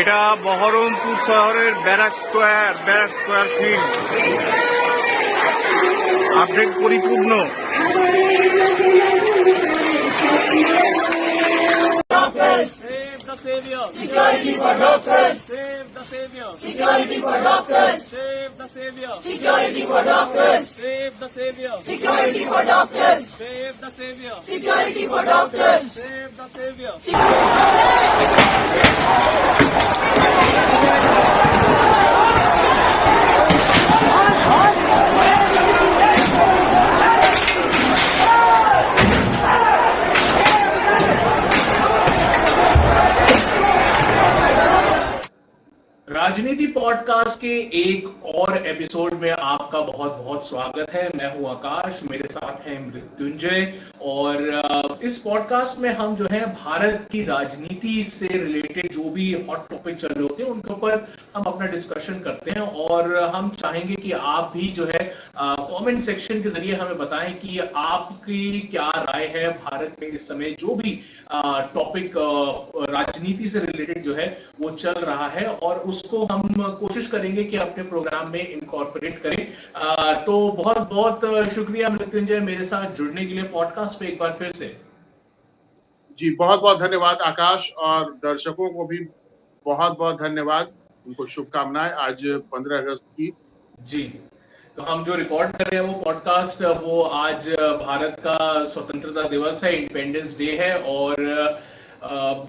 এটা বহরমপুর শহরের barrack square field অর্ধেক পরিপূর্ণ। Save the savior. Security for doctors. Save the savior. Security for doctors. Save the savior. Security for doctors. Save the savior. Security for doctors. Save the savior. Security for doctors. Save the savior. राजनीति podcast के एक और episode में आपका बहुत बहुत स्वागत है। मैं हूं आकाश, मेरे साथ हैं मृत्युंजय। और इस पॉडकास्ट में हम जो है भारत की राजनीति से रिलेटेड जो भी हॉट टॉपिक चल रहे होते हैं उनके ऊपर हम अपना डिस्कशन करते हैं। और हम चाहेंगे कि आप भी जो है कमेंट सेक्शन के जरिए हमें बताएं कि आपकी क्या राय है भारत में इस समय जो भी टॉपिक राजनीति से रिलेटेड जो है वो चल रहा है, और उसको हम कोशिश करेंगे कि अपने प्रोग्राम में इनकॉर्पोरेट करें। तो बहुत बहुत शुक्रिया मृत्युंजय मेरे साथ जुड़ने के लिए पॉडकास्ट पे एक बार फिर से। जी बहुत बहुत धन्यवाद आकाश, और दर्शकों को भी बहुत बहुत धन्यवाद, उनको शुभकामनाएं आज 15 अगस्त की। जी, तो हम जो रिकॉर्ड कर रहे हैं वो पॉडकास्ट वो आज भारत का स्वतंत्रता दिवस है, इंडिपेंडेंस डे है। और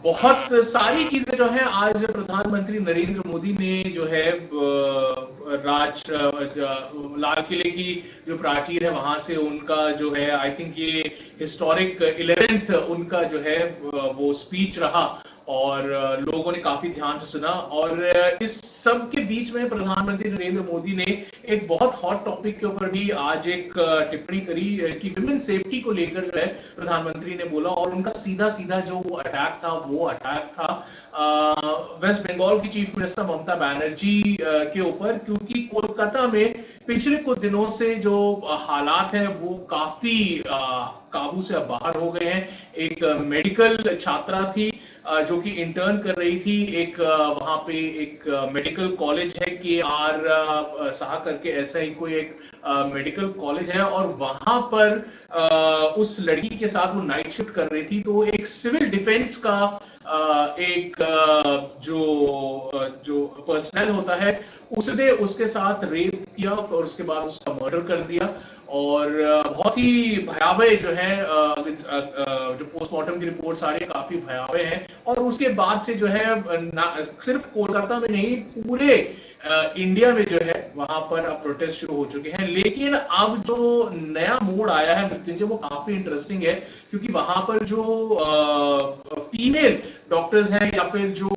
बहुत सारी चीजें जो है आज प्रधानमंत्री नरेंद्र मोदी ने जो है लाल किले की जो प्राचीर है वहां से उनका जो है आई थिंक ये हिस्टोरिक 11th उनका जो है वो स्पीच रहा, और लोगों ने काफी ध्यान से सुना। और इस सब के बीच में प्रधानमंत्री नरेंद्र मोदी ने एक बहुत हॉट टॉपिक के ऊपर भी आज एक टिप्पणी करी कि विमेन सेफ्टी को लेकर जो है प्रधानमंत्री ने बोला, और उनका सीधा सीधा जो अटैक था वो अटैक था वेस्ट बंगाल की चीफ मिनिस्टर ममता बनर्जी के ऊपर, क्योंकि कोलकाता में पिछले कुछ दिनों से जो हालात है वो काफी काबू से बाहर हो गए हैं। एक मेडिकल छात्रा थी जो कि इंटर्न कर रही थी, एक वहां पे एक मेडिकल कॉलेज है KR साहा करके, ऐसा ही कोई एक मेडिकल कॉलेज है, और वहां पर उस लड़की के साथ वो नाइट शिफ्ट कर रही थी। तो एक सिविल डिफेंस का एक जो पर्सनल होता है उसने उसके साथ रेप किया और उसके बाद उसका मर्डर कर दिया। और बहुत ही भयावह जो है जो पोस्टमार्टम की रिपोर्ट्स आ रही है काफी भयावह है। और उसके बाद से जो है सिर्फ कोलकाता में नहीं पूरे इंडिया में जो है वहां पर अब प्रोटेस्ट शुरू हो चुके हैं। लेकिन अब जो नया मोड़ आया है मृत्युंजय वो काफी इंटरेस्टिंग है, क्योंकि वहां पर जो फीमेल डॉक्टर्स हैं या फिर जो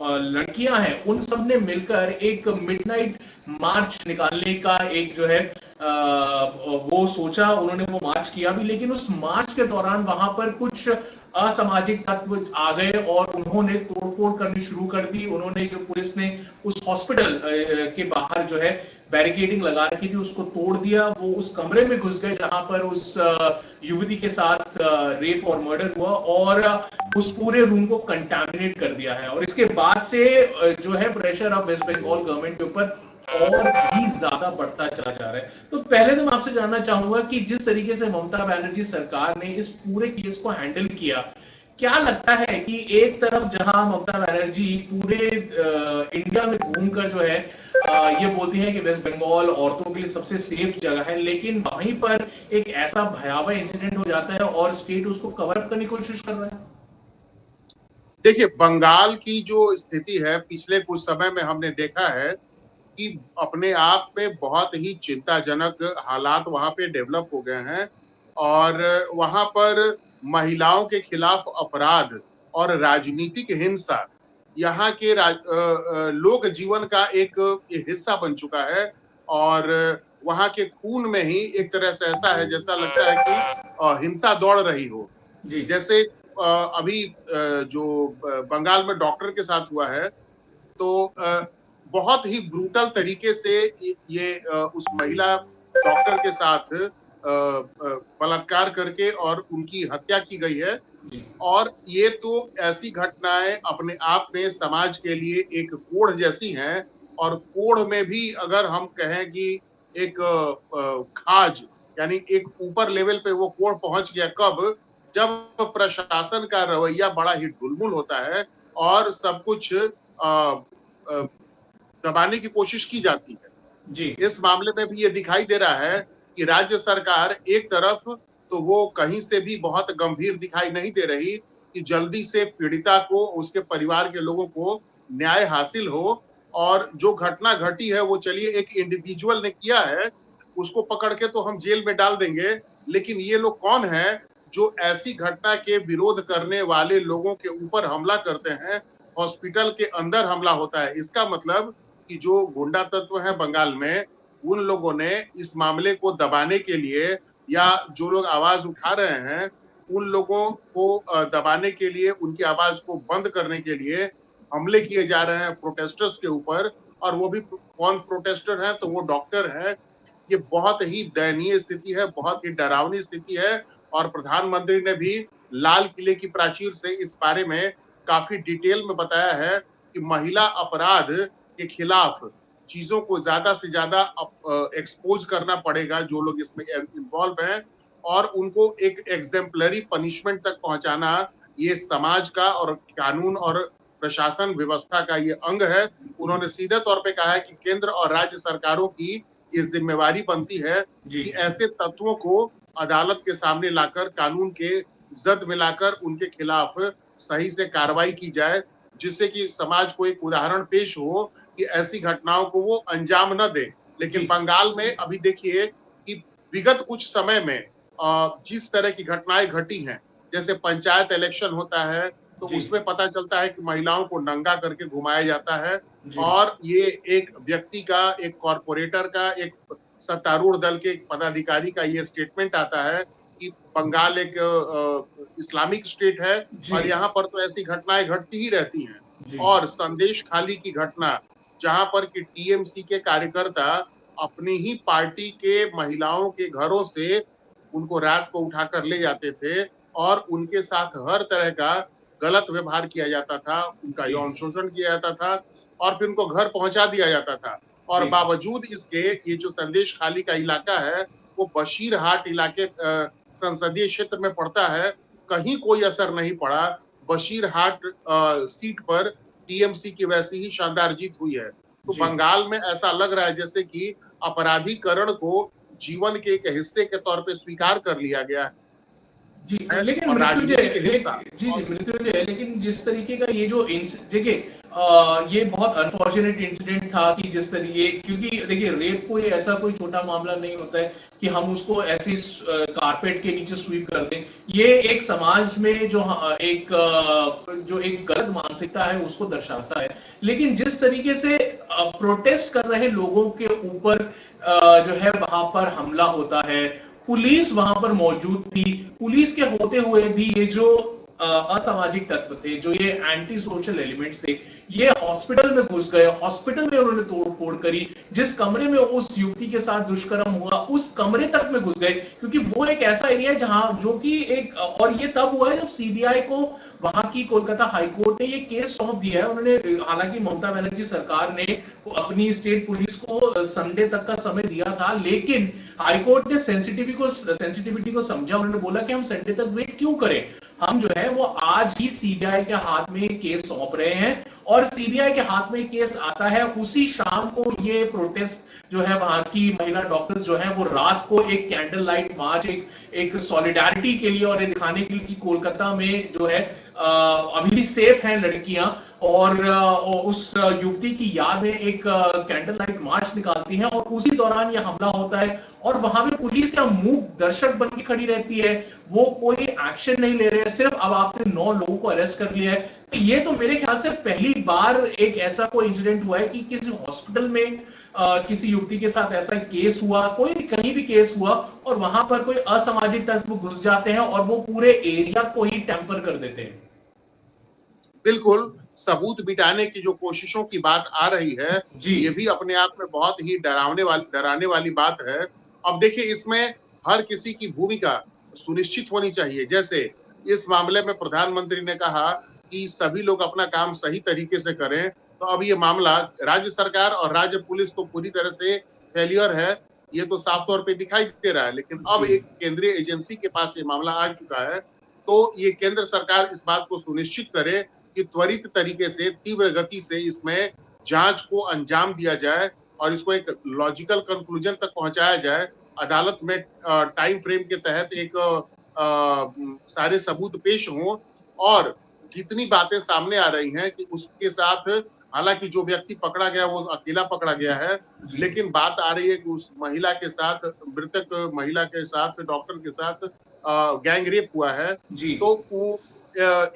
लड़कियां हैं उन सब ने मिलकर एक मिडनाइट मार्च निकालने का एक जो है वो सोचा, उन्होंने वो मार्च किया भी। लेकिन उस मार्च के दौरान वहां पर कुछ असामाजिक तत्व आ गए और उन्होंने तोड़फोड़ करनी शुरू कर दी। उन्होंने जो पुलिस ने उस हॉस्पिटल के बाहर जो है बैरिकेडिंग लगा रखी थी उसको तोड़ दिया। वो उस कमरे में घुस गए जहां पर उस युवती के साथ रेप और मर्डर हुआ, और उस पूरे रूम को कंटामिनेट कर दिया है। और इसके बाद से जो है प्रेशर अब वेस्ट बंगाल गवर्नमेंट के ऊपर और भी ज्यादा बढ़ता चला जा रहा है। तो पहले तो मैं आपसे जानना चाहूंगा कि जिस तरीके से ममता बनर्जी सरकार ने इस पूरे केस को हैंडल किया, क्या लगता है कि एक तरफ जहां ममता बनर्जी पूरे इंडिया में घूमकर जो है ये बोलती है कि वेस्ट बंगाल औरतों के लिए सबसे सेफ जगह है, लेकिन वहीं पर एक ऐसा भयावह इंसिडेंट हो जाता है और स्टेट उसको कवर अप करने की कोशिश कर रहा है। देखिए, बंगाल की जो स्थिति है पिछले कुछ समय में हमने देखा है कि अपने आप में बहुत ही चिंताजनक हालात वहां पे डेवलप हो गए हैं, और वहां पर महिलाओं के खिलाफ अपराध और राजनीतिक हिंसा यहाँ के लोक जीवन का एक हिस्सा बन चुका है। और वहां के खून में ही एक तरह से ऐसा है जैसा लगता है कि हिंसा दौड़ रही हो। जैसे अभी जो बंगाल में डॉक्टर के साथ हुआ है, तो बहुत ही ब्रूटल तरीके से ये उस महिला डॉक्टर के साथ बलात्कार करके और उनकी हत्या की गई है। जी, और ये तो ऐसी घटनाएं अपने आप में समाज के लिए एक कोढ़ जैसी हैं। और कोढ़ में भी अगर हम कहें कि एक खाज, यानी एक ऊपर लेवल पे वो कोढ़ पहुंच गया कब, जब प्रशासन का रवैया बड़ा ही ढुलमुल होता है और सब कुछ दबाने की कोशिश की जाती है। जी, इस मामले में भी ये दिखाई दे रहा है कि राज्य सरकार एक तरफ तो वो कहीं से भी बहुत गंभीर दिखाई नहीं दे रही कि जल्दी से पीड़िता को, उसके परिवार के लोगों को न्याय हासिल हो। और जो घटना घटी है वो चलिए एक इंडिविजुअल ने किया है, उसको पकड़ के तो हम जेल में डाल देंगे, लेकिन ये लोग कौन है जो ऐसी घटना के विरोध करने वाले लोगों के ऊपर हमला करते हैं, हॉस्पिटल के अंदर हमला होता है। इसका मतलब कि जो गुंडा तत्व है बंगाल में, उन लोगों ने इस मामले को दबाने के लिए, या जो लोग आवाज उठा रहे हैं उन लोगों को दबाने के लिए, उनकी आवाज को बंद करने के लिए हमले किए जा रहे हैं प्रोटेस्टर्स के ऊपर। और वो भी कौन प्रोटेस्टर है, तो वो डॉक्टर है। ये बहुत ही दयनीय स्थिति है, बहुत ही डरावनी स्थिति है। और प्रधानमंत्री ने भी लाल किले की प्राचीर से इस बारे में काफी डिटेल में बताया है कि महिला अपराध के खिलाफ चीजों को ज्यादा से ज्यादा एक्सपोज करना पड़ेगा जो लोग इसमें इन्वॉल्व हैं, और उनको एक एग्जेम्पलरी पनिशमेंट तक पहुंचाना ये समाज का और कानून और प्रशासन व्यवस्था का ये अंग है। उन्होंने सीधे तौर पे कहा है कि केंद्र और राज्य सरकारों की ये जिम्मेवारी बनती है जी, कि ऐसे तत्वों को अदालत के सामने लाकर, कानून के जद में लाकर उनके खिलाफ सही से कार्रवाई की जाए, जिससे कि समाज को एक उदाहरण पेश हो कि ऐसी घटनाओं को वो अंजाम न दे। लेकिन जी, बंगाल में अभी देखिए कि विगत कुछ समय में जिस तरह की घटनाएं घटी हैं, जैसे पंचायत इलेक्शन होता है तो जी, उसमें पता चलता है कि महिलाओं को नंगा करके घुमाया जाता है। जी, और ये एक व्यक्ति का, एक कॉरपोरेटर का, एक सत्तारूढ़ दल के एक पदाधिकारी का ये स्टेटमेंट आता है कि बंगाल एक इस्लामिक स्टेट है और जी, यहाँ पर तो ऐसी घटनाएं घटती ही रहती हैं। जी, और संदेश खाली की घटना, जहां पर कि टीएमसी के कार्यकर्ता अपनी ही पार्टी के महिलाओं के घरों से उनको रात को उठाकर ले जाते थे और उनके साथ हर तरह का गलत व्यवहार किया जाता था, उनका जी, यौन शोषण किया जाता था और फिर उनको घर पहुंचा दिया जाता था। और जी, बावजूद इसके ये जो संदेश खाली का इलाका है वो बशीरहाट इलाके संसदीय क्षेत्र में पड़ता है, कहीं कोई असर नहीं पड़ा। बशीरहाट सीट पर टीएमसी की वैसी ही शानदार जीत हुई है। तो जी, बंगाल में ऐसा लग रहा है जैसे कि अपराधीकरण को जीवन के एक हिस्से के तौर पे स्वीकार कर लिया गया जी, है। लेकिन और मृत्युंजय राजनीतिक हिंसा जी, जी, और मृत्युंजय, लेकिन जिस तरीके का ये जो देखिए, ये बहुत अनफॉर्चुनेट इंसिडेंट था कि जिस तरीके, क्योंकि देखिए रेप कोई ऐसा कोई छोटा मामला नहीं होता है कि हम उसको ऐसे कारपेट के नीचे स्वीप कर दें। ये एक समाज में जो जो एक गलत मानसिकता है उसको दर्शाता है। लेकिन जिस तरीके से प्रोटेस्ट कर रहे लोगों के ऊपर जो है वहां पर हमला होता है, पुलिस वहां पर मौजूद थी, पुलिस के होते हुए भी ये जो असामाजिक तत्व थे, जो ये एंटी सोशल एलिमेंट्स थे, ये हॉस्पिटल में घुस गए, हॉस्पिटल में उन्होंने तोड़ फोड़ करी, जिस कमरे में उस युवती के साथ दुष्कर्म हुआ उस कमरे तक में घुस गए, क्योंकि वो एक ऐसा एरिया है जहां जो कि एक, और ये तब हुआ है जब सीबीआई को वहां की कोलकाता हाईकोर्ट ने ये केस सौंप दिया है। उन्होंने, हालांकि ममता बनर्जी सरकार ने अपनी स्टेट पुलिस को संडे तक का समय दिया था, लेकिन हाईकोर्ट ने सेंसिटिविटी को समझा। उन्होंने बोला कि हम संडे तक वेट क्यों करें, हम जो है वो आज ही सीबीआई के हाथ में केस सौंप रहे हैं। और सीबीआई के हाथ में केस आता है उसी शाम को ये प्रोटेस्ट जो है वहां की महिला डॉक्टर्स जो है वो रात को एक कैंडल लाइट मार्च, एक सॉलिडारिटी के लिए और ये दिखाने के लिए कि कोलकाता में जो है अभी भी सेफ हैं लड़कियां, और उस युवती की याद में एक कैंडल लाइट मार्च निकालती हैं, और उसी दौरान यह हमला होता है। और वहां पे पुलिस का मूक दर्शक बन के खड़ी रहती है, वो कोई एक्शन नहीं ले रहे, सिर्फ अब आपने 9 लोगों को अरेस्ट कर लिया है। तो ये तो मेरे ख्याल से पहली बार एक ऐसा कोई इंसिडेंट हुआ है कि किसी हॉस्पिटल में किसी युवती के साथ ऐसा केस हुआ, कोई कहीं भी केस हुआ, और वहां पर कोई असामाजिक तत्व घुस जाते हैं और वो पूरे एरिया को ही टेम्पर कर देते हैं। बिल्कुल सबूत मिटाने की जो कोशिशों की बात आ रही है, जी, ये भी अपने आप में बहुत ही डराने वाली बात है। अब देखिए इसमें हर किसी की भूमिका सुनिश्चित होनी चाहिए। जैसे इस मामले में प्रधानमंत्री ने कहा कि सभी लोग अपना काम सही तरीके से करें, तो अब ये मामला राज्य सरकार और राज्य पुलिस तो पूरी तरह से फेलियर है, ये तो साफ तौर पे दिखाई दे रहा है। लेकिन अब जी एक केंद्रीय एजेंसी के पास ये मामला आ चुका है, तो ये केंद्र सरकार इस बात को सुनिश्चित करे कि त्वरित तरीके से, तीव्र गति से इसमें जांच को अंजाम दिया जाए और इसको एक लॉजिकल कंक्लूजन तक पहुंचाया जाए। अदालत में टाइम फ्रेम के तहत एक सारे सबूत पेश हों और जितनी बातें सामने आ रही हैं कि उसके साथ, हालांकि जो व्यक्ति पकड़ा गया वो अकेला पकड़ा गया है, जी लेकिन बात आ रही है कि उस महिला के साथ, मृतक महिला के साथ, डॉक्टर के साथ गैंग रेप हुआ है। जी तो वो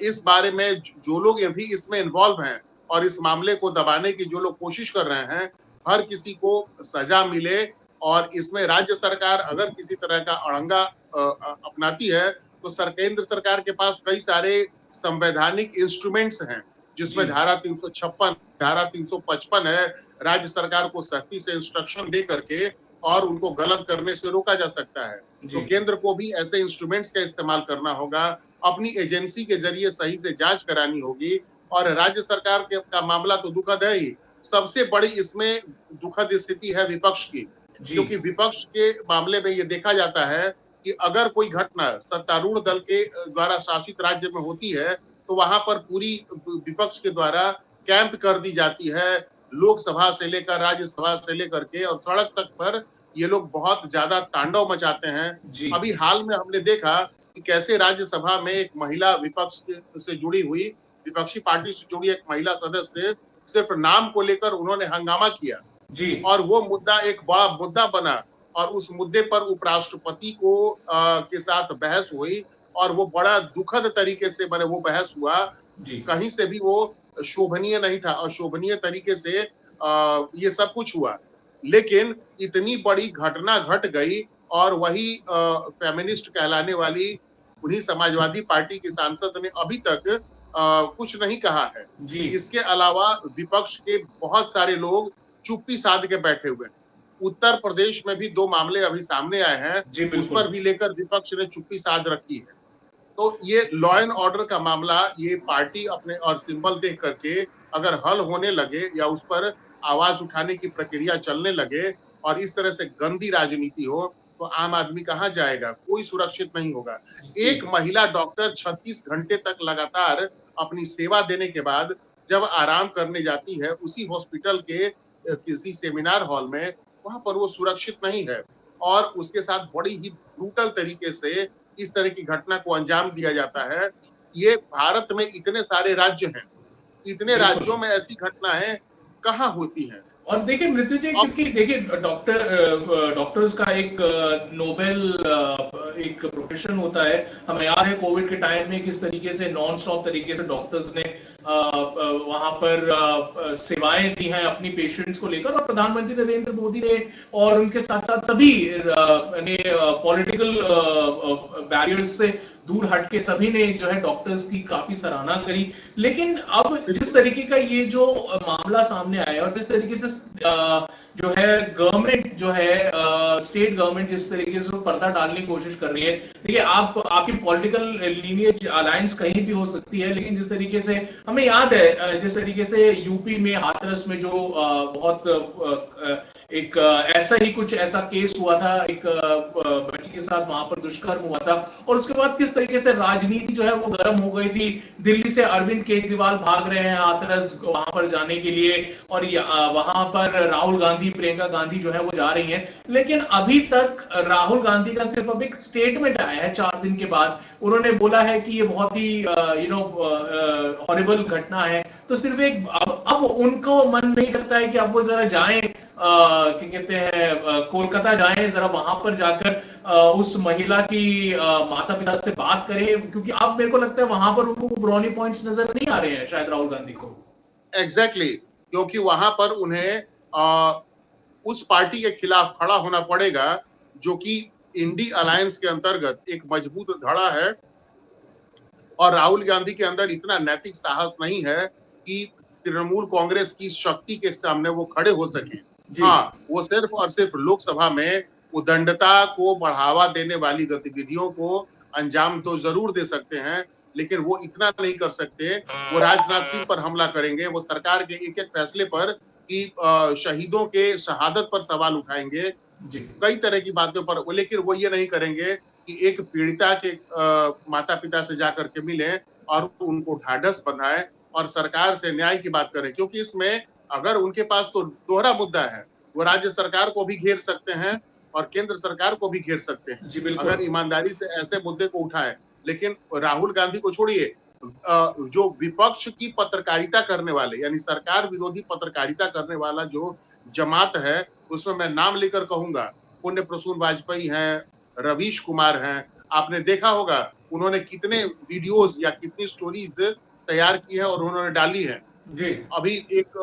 इस बारे में जो लोग अभी इसमें इन्वॉल्व हैं और इस मामले को दबाने की जो लोग कोशिश कर रहे हैं, हर किसी को सजा मिले। और इसमें राज्य सरकार अगर किसी तरह का अड़ंगा अपनाती है, तो केंद्र सरकार के पास कई सारे संवैधानिक इंस्ट्रूमेंट्स हैं, जिसमें जी धारा 356, धारा 355 है। राज्य सरकार को सख्ती से इंस्ट्रक्शन दे करके और उनको गलत करने से रोका जा सकता है। तो जी केंद्र को भी ऐसे इंस्ट्रूमेंट्स का इस्तेमाल करना होगा, अपनी एजेंसी के जरिए सही से जांच करानी होगी। और राज्य सरकार का मामला तो दुखद है ही, सबसे बड़ी इसमें दुखद स्थिति है विपक्ष की, जी क्योंकि विपक्ष के मामले में ये देखा जाता है कि अगर कोई घटना सत्तारूढ़ दल के द्वारा शासित राज्य में होती है, तो वहां पर पूरी विपक्ष के द्वारा कैंप कर दी जाती है, लोकसभा से लेकर राज्यसभा से लेकर के, और सड़क तक पर ये लोग बहुत ज्यादा तांडव मचाते हैं। जी अभी हाल में हमने देखा कि कैसे राज्यसभा में एक महिला विपक्ष से जुड़ी हुई, विपक्षी पार्टी से जुड़ी एक महिला सदस्य, सिर्फ नाम को लेकर उन्होंने हंगामा किया जी और वो मुद्दा एक बड़ा मुद्दा बना और उस मुद्दे पर उपराष्ट्रपति को के साथ बहस हुई और वो बड़ा दुखद तरीके से बने वो बहस हुआ। जी कहीं से भी वो शोभनीय नहीं था, अशोभनीय तरीके से ये सब कुछ हुआ। लेकिन इतनी बड़ी घटना घट गई और वही फेमिनिस्ट कहलाने वाली उन्हीं समाजवादी पार्टी की सांसद ने अभी तक कुछ नहीं कहा है। जी इसके अलावा विपक्ष के बहुत सारे लोग चुप्पी साध के बैठे हुए हैं। उत्तर प्रदेश में भी 2 मामले अभी सामने आए हैं, जी उस पर बिल्कुल भी लेकर विपक्ष ने चुप्पी साध रखी है। तो ये लॉ एंड ऑर्डर का मामला, ये पार्टी अपने और सिंबल देख करके अगर हल होने लगे या उस पर आवाज उठाने की प्रक्रिया चलने लगे और इस तरह से गंदी राजनीति हो, तो आम आदमी कहाँ जाएगा? कोई सुरक्षित नहीं होगा। जी एक महिला डॉक्टर 36 घंटे तक लगातार अपनी सेवा देने के बाद जब आराम करने जाती है उसी हॉस्पिटल के किसी सेमिनार हॉल में, वहां पर वो सुरक्षित नहीं है और उसके साथ बड़ी ही ब्रूटल तरीके से इस तरह की घटना को अंजाम दिया जाता है। ये भारत में इतने सारे राज्य हैं, इतने बिल्कुल राज्यों में ऐसी घटनाएं कहाँ होती हैं? और देखिए मृत्युंजय, अब क्योंकि देखिए डॉक्टर्स का एक नोबेल एक प्रोफेशन होता है। हमें याद है कोविड के टाइम में किस तरीके से नॉन स्टॉप तरीके से डॉक्टर्स ने वहां पर सेवाएं दी हैं अपनी पेशेंट्स को लेकर, और प्रधानमंत्री नरेंद्र मोदी ने और उनके साथ साथ सभी ने पॉलिटिकल बैरियर्स से दूर हट के सभी ने जो है डॉक्टर्स की काफी सराहना करी। लेकिन अब जिस तरीके का ये जो मामला सामने आया और जिस तरीके से जो है गवर्नमेंट जो है स्टेट गवर्नमेंट जिस तरीके से पर्दा डालने की कोशिश कर रही है, देखिए आपकी पॉलिटिकल लीनियज अलायंस कहीं भी हो सकती है, लेकिन जिस तरीके से हमें याद है जिस तरीके से यूपी में हाथरस में जो बहुत एक ऐसा ही कुछ ऐसा केस हुआ था, एक बच्ची के साथ वहां पर दुष्कर्म हुआ था, और उसके बाद किस तरीके से राजनीति जो है वो गर्म हो गई थी। दिल्ली से अरविंद केजरीवाल भाग रहे हैं हाथरस वहां पर जाने के लिए, और वहां पर राहुल गांधी, प्रियंका गांधी जो है वो जा रही हैं। लेकिन अभी तक राहुल गांधी का सिर्फ अब एक स्टेटमेंट आया है 4 दिन के बाद। उन्होंने बोला है कि ये बहुत ही हॉरिबल घटना है। तो सिर्फ एक अब उनको मन नहीं करता है कि अब वो जरा जाएं, क्या कहते हैं, कोलकाता जाएं, जरा वहां पर जाकर उस महिला की माता पिता से बात करें, क्योंकि अब मेरे को लगता है वहां पर उनको ब्राउनी पॉइंट्स नजर नहीं आ रहे हैं शायद राहुल गांधी को। एग्जैक्टली, क्योंकि वहां पर उन्हें उस पार्टी के खिलाफ खड़ा होना पड़ेगा जो कि इंडी अलायंस के अंतर्गत एक मजबूत धड़ा है, और राहुल गांधी के अंदर इतना नैतिक साहस नहीं है कि तृणमूल कांग्रेस की शक्ति के सामने वो खड़े हो सके। हाँ, वो सिर्फ और सिर्फ लोकसभा में उदंडता को बढ़ावा देने वाली गतिविधियों को अंजाम तो जरूर दे सकते हैं, लेकिन वो इतना नहीं कर सकते। वो राजनाथ सिंह पर हमला करेंगे, वो सरकार के एक एक फैसले पर कि शहीदों के शहादत पर सवाल उठाएंगे, जी कई तरह की बातों पर, लेकिन वो ये नहीं करेंगे कि एक पीड़िता के माता पिता से जाकर के मिले और उनको ढाढ़स बंधाए और सरकार से न्याय की बात करें, क्योंकि इसमें अगर उनके पास तो दोहरा मुद्दा है, वो राज्य सरकार को भी घेर सकते हैं और केंद्र सरकार को भी घेर सकते हैं जी बिल्कुल। अगर ईमानदारी से ऐसे मुद्दे को उठाएं। लेकिन राहुल गांधी को छोड़िए, जो विपक्ष की पत्रकारिता करने वाले यानी सरकार विरोधी पत्रकारिता करने वाला जो जमात है, उसमें मैं नाम लेकर कहूंगा, पुण्य प्रसून वाजपेयी हैं, रवीश कुमार हैं। आपने देखा होगा उन्होंने कितने वीडियोस या कितनी स्टोरीज तैयार की है और उन्होंने डाली है। जी अभी एक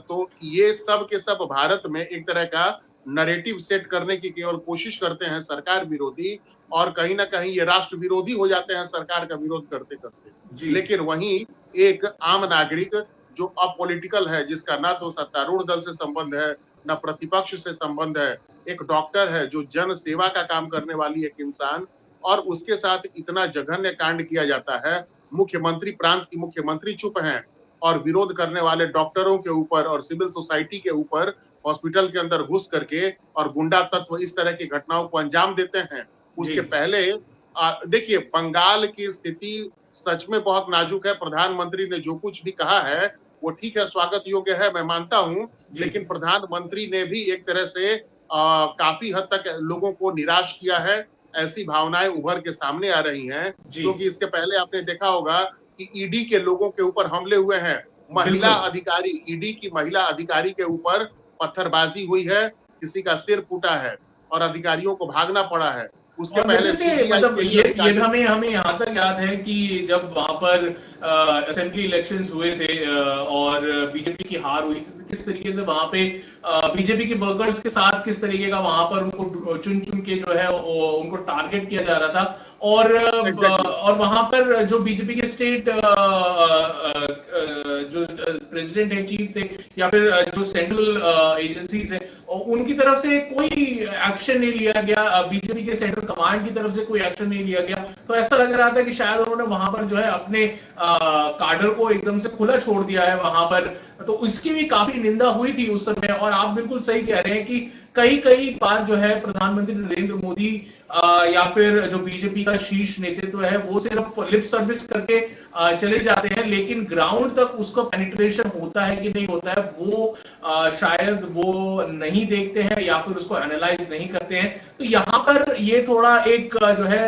तो ये सब के सब भारत में एक तरह का नैरेटिव सेट करने की केवल कोशिश करते हैं सरकार विरोधी, और कहीं ना कहीं ये राष्ट्र विरोधी हो जाते हैं सरकार का विरोध करते करते। जी लेकिन वहीं एक आम नागरिक जो अपॉलिटिकल है, जिसका ना तो सत्तारूढ़ दल से संबंध है ना प्रतिपक्ष से संबंध है, एक डॉक्टर है जो जन सेवा का काम करने वाली एक इंसान, और उसके साथ इतना जघन्य कांड किया जाता है। मुख्यमंत्री, प्रांत की मुख्यमंत्री चुप हैं और विरोध करने वाले डॉक्टरों के ऊपर और सिविल सोसाइटी के ऊपर हॉस्पिटल के अंदर घुस करके और गुंडा तत्व इस तरह की घटनाओं को अंजाम देते हैं। उसके पहले देखिए, बंगाल की स्थिति सच में बहुत नाजुक है। प्रधानमंत्री ने जो कुछ भी कहा है वो ठीक है, स्वागत योग्य है, मैं मानता हूं। लेकिन प्रधानमंत्री ने भी एक तरह से काफी हद तक लोगों को निराश किया है। ऐसी भावनाएं उभर के सामने आ रही हैं, क्योंकि इसके पहले आपने देखा होगा कि ईडी के लोगों के ऊपर हमले हुए हैं। महिला अधिकारी, ईडी की महिला अधिकारी के ऊपर पत्थरबाजी हुई है, किसी का सिर फूटा है और अधिकारियों को भागना पड़ा है। उसके पहले मतलब ये हमें यहाँ तक याद है कि जब वहां पर असेंबली इलेक्शंस हुए थे और बीजेपी की हार हुई थी, तो किस तरीके से वहां पे बीजेपी के वर्कर्स के साथ किस तरीके का वहां पर उनको चुन चुन के जो है उनको टारगेट किया जा रहा था। और वहां पर जो बीजेपी के स्टेट जो प्रेसिडेंट है, चीफ थे, या फिर जो सेंट्रल एजेंसीज है, उनकी तरफ से कोई एक्शन नहीं लिया गया, बीजेपी के सेंट्रल कमांड की तरफ से कोई एक्शन नहीं लिया गया। तो ऐसा लग रहा था कि शायद उन्होंने वहां पर जो है अपने कार्डर को एकदम से खुला छोड़ दिया है वहां पर। तो उसकी भी काफी निंदा हुई थी उस समय। और आप बिल्कुल सही कह रहे हैं कि कई बार जो है प्रधानमंत्री नरेंद्र मोदी या फिर जो बीजेपी का शीर्ष नेतृत्व है वो सिर्फ लिप सर्विस करके चले जाते हैं, लेकिन ग्राउंड तक उसका पेनिट्रेशन होता है कि नहीं होता है वो शायद वो नहीं देखते हैं या फिर उसको एनालाइज नहीं करते हैं। तो यहाँ पर ये थोड़ा एक जो है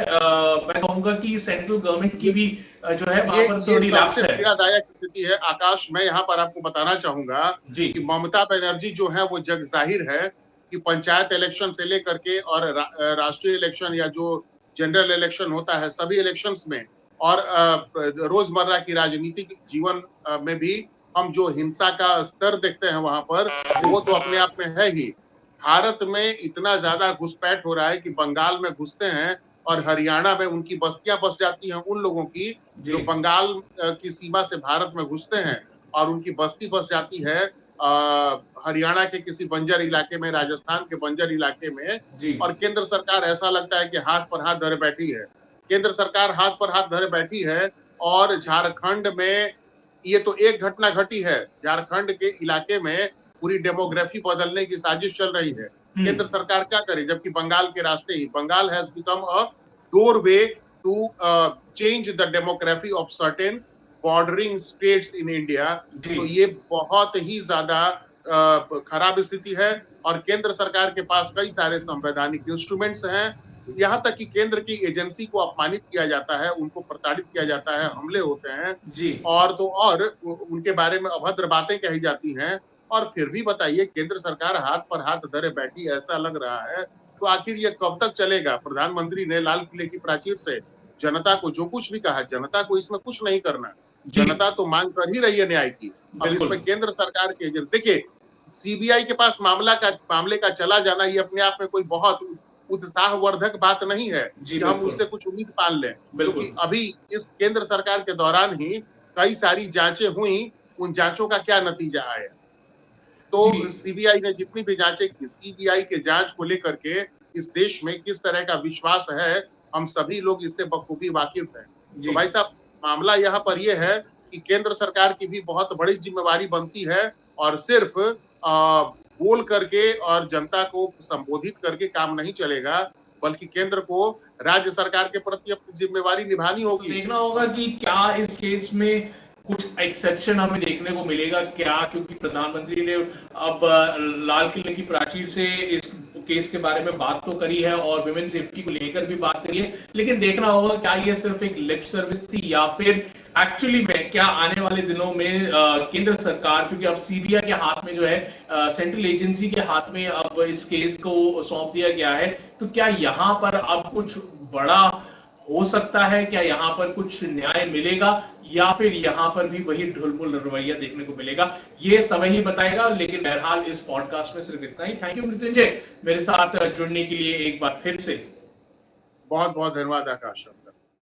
मैं कहूंगा कि सेंट्रल गवर्नमेंट की भी जो है वहां पर थोड़ी लैप्स है। पीड़ादायक स्थिति है। आकाश, मैं यहाँ पर आपको बताना चाहूंगा कि ममता बनर्जी जो है वो जग जाहिर है कि पंचायत इलेक्शन से लेकर के और राष्ट्रीय इलेक्शन या जो जनरल इलेक्शन होता है, सभी इलेक्शंस में और रोजमर्रा की राजनीतिक जीवन में भी हम जो हिंसा का स्तर देखते हैं वहां पर, वो तो अपने आप में है ही। भारत में इतना ज्यादा घुसपैठ हो रहा है कि बंगाल में घुसते हैं और हरियाणा में उनकी बस्तियां बस जाती हैं उन लोगों की जो बंगाल की सीमा से भारत में घुसते हैं, और उनकी बस्ती बस जाती है हरियाणा के किसी बंजर इलाके में, राजस्थान के बंजर इलाके में। और केंद्र सरकार ऐसा लगता है कि हाथ पर हाथ धरे बैठी है। केंद्र सरकार हाथ पर हाथ धरे बैठी है। और झारखंड में ये तो एक घटना घटी है, झारखंड के इलाके में पूरी डेमोग्राफी बदलने की साजिश चल रही है। केंद्र सरकार क्या करे, जबकि बंगाल के रास्ते ही, Bengal has become a doorway to change the demography of certain bordering states in India। तो ये बहुत ही ज्यादा खराब स्थिति है। और केंद्र सरकार के पास कई सारे संवैधानिक इंस्ट्रूमेंट्स हैं, यहाँ तक कि केंद्र की एजेंसी को अपमानित किया जाता है, उनको प्रताड़ित किया जाता है, हमले होते हैं और तो और उनके बारे में अभद्र बातें कही जाती हैं। और फिर भी बताइए, केंद्र सरकार हाथ पर हाथ धरे बैठी, ऐसा लग रहा है। तो आखिर ये कब तक चलेगा? प्रधानमंत्री ने लाल किले की प्राचीर से जनता को जो कुछ भी कहा, जनता को इसमें कुछ नहीं करना, जनता तो मांग कर ही रही है न्याय की। अब इसमें केंद्र सरकार के, देखिए, सीबीआई के पास मामले का चला जाना ये अपने आप में कोई बहुत उत्साहवर्धक बात नहीं है कि हम उससे कुछ उम्मीद पाल लें, क्योंकि अभी इस केंद्र सरकार के दौरान ही कई सारी जांचें हुई, उन जांचों का क्या नतीजा आया। तो सीबीआई ने जितनी भी जांचें की, सीबीआई के जांच को लेकर के इस देश में किस तरह का विश्वास है, हम सभी लोग इससे बखूबी वाकिफ हैं। जी। तो भाई साहब, मामला यहाँ पर यह है कि केंद्र सरकार की भी बहुत बड़ी जिम्मेवारी बनती है और सिर्फ बोल करके और जनता को संबोधित करके काम नहीं चलेगा, बल्कि केंद्र को राज्य सरकार के प्रति अपनी जिम्मेवारी निभानी तो होगी। देखना होगा कि क्या इस केस में कुछ एक्सेप्शन हमें देखने को मिलेगा क्या, क्योंकि प्रधानमंत्री ने अब लाल किले की प्राचीर से इस केस के बारे में बात तो करी है और विमेन सेफ्टी को लेकर भी बात करी है, लेकिन देखना होगा क्या ये सिर्फ एक लिप सर्विस थी या फिर एक्चुअली में क्या आने वाले दिनों में केंद्र सरकार, क्योंकि अब सीबीआई के हाथ में जो है, सेंट्रल एजेंसी के हाथ में अब इस केस को सौंप दिया गया है, तो क्या यहाँ पर अब कुछ बड़ा हो सकता है, क्या यहाँ पर कुछ न्याय मिलेगा या फिर यहाँ पर भी वही ढुलमुल रवैया देखने को मिलेगा, ये समय ही बताएगा। लेकिन बहरहाल इस पॉडकास्ट में सिर्फ इतना ही। थैंक यू मृत्युंजय मेरे साथ जुड़ने के लिए एक बार फिर से। बहुत बहुत धन्यवाद आकाश।